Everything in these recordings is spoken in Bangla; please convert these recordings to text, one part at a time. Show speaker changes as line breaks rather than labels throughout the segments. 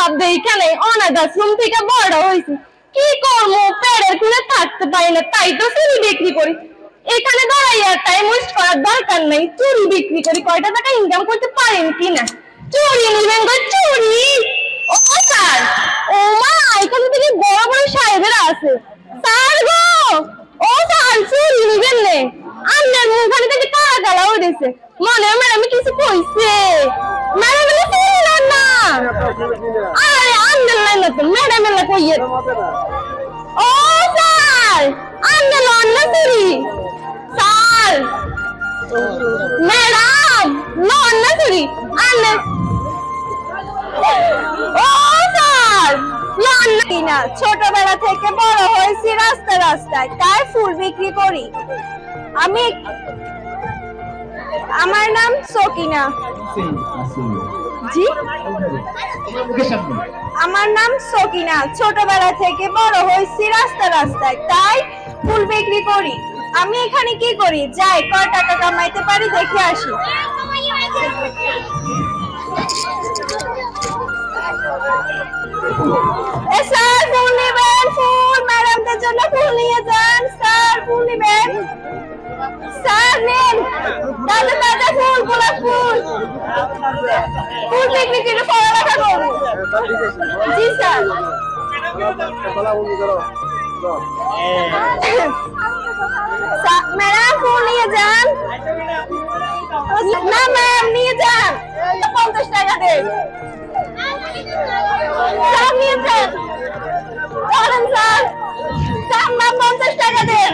অভাব এইখানে অনাথ আশ্রম থেকে বড় হয়েছি, কি করবো পেটের খুলে থাকতে পারি না, তাই তো চুরি বিক্রি করি। এখানে দাঁড়াইয়া টাইম ওয়েস্ট করার দরকার নেই, চুরি বিক্রি করি, কয়টা টাকা ইনকাম করতে পারেন কিনা। চুরি নিবেন গো চুরি? ও স্যার, ও মা, এখানে থেকে বড় বড় সাহেবেরা আছে। স্যার গো, ও স্যার, চুরি নিবেন নে? আপনার মুখখানে থেকে কালা কালা উঠেছে, মনে হয় ম্যাডাম কিছু কইছে। ম্যাডাম শুনলেন না? আরে আন্দার লাইন তো ম্যাডাম এলা কইয়ে। ও স্যার, আন্দার লন্না চুরি। স্যার, ম্যাডাম লন্না চুরি আন্দার। ও স্যার, লন্না। ছোটবেলা থেকে বড় হয়েছি রাস্তা রাস্তায়, তাই ফুল বিক্রি করি। আমার নাম সকিনা। জি, আমার নাম সকিনা। ছোটবেলা থেকে বড় হয়েছি রাস্তা রাস্তায়, তাই ফুল বিক্রি করি। আমি এখানে কি করি? যাই, কয় টাকা কামাইতে পারি দেখে আসি। স্যার ফুল নেবেন? ফুল ম্যাডামদের জন্য ফুল নিয়ে যান। স্যার ফুল নেবেন? স্যার নেন, তাজা তাজা ফুল, গোলাপ ফুল। ফুল বিক্রি করে পড়ালেখা করবো। জি স্যার। ম্যাডাম ফুল নিয়ে যান। না ম্যাম, নিয়ে যান, 50 টাকা দেন। স্যার নিয়ে যান, চলেন স্যার। স্যার ম্যাম 50 টাকা দেন।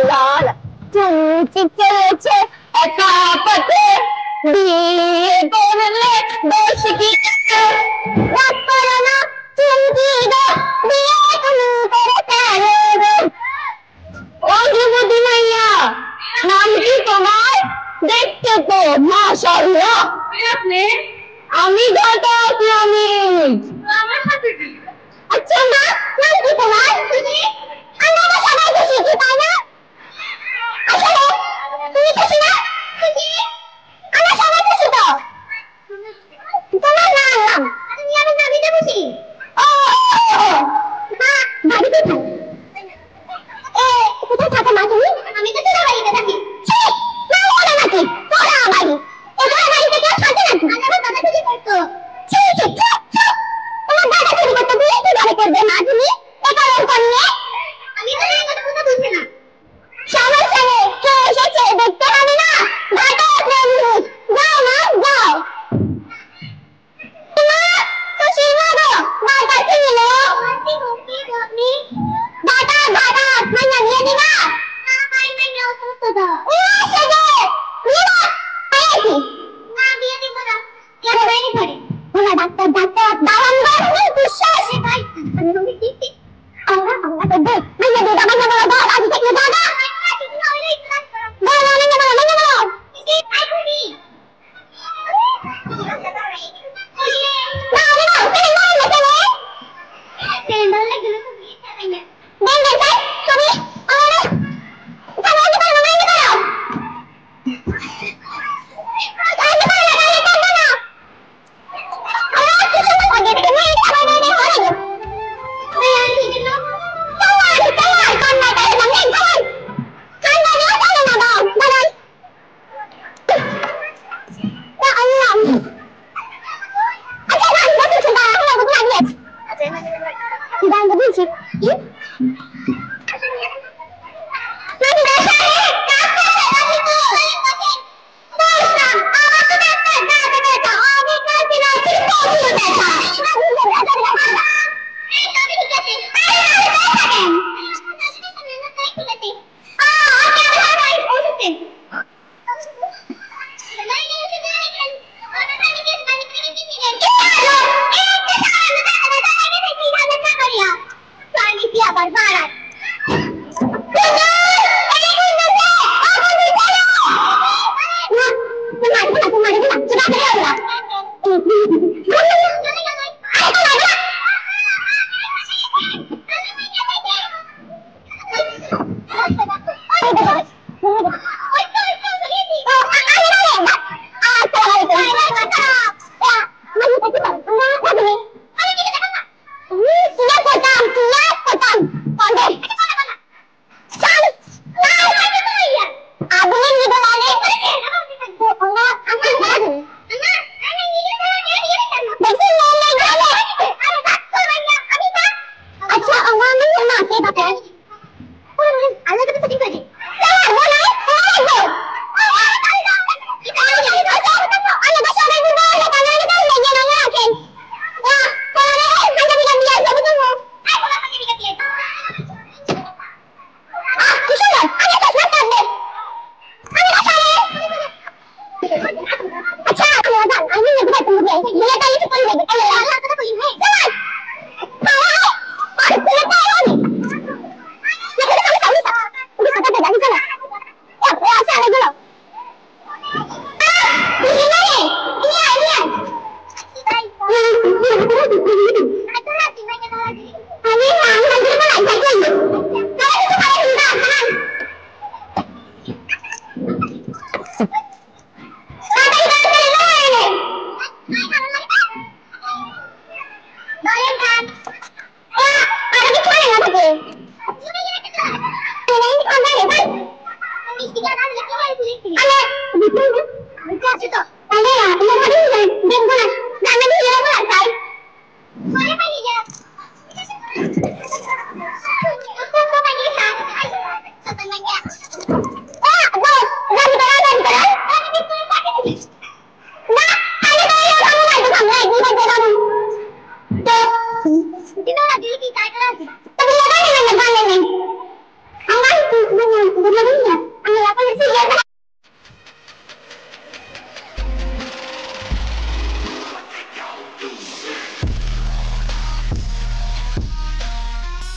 লাল চুমকি চলেছে একা পথে, বিয়ে করলে দোষ কি? রাগ করো না চুমকি গো, বিয়ে তুমি করে কেন গো? ও যুবতী মাইয়া, নাম কি তোমার? দেখতে তো মাশাআল্লাহ। আপনি? আমি ঢাকা আছি। আমি আমার সাথে কি? আচ্ছা মা, নাম কি তোমার? আমরা সবাই খুশি কি তাই না? আসলে আছে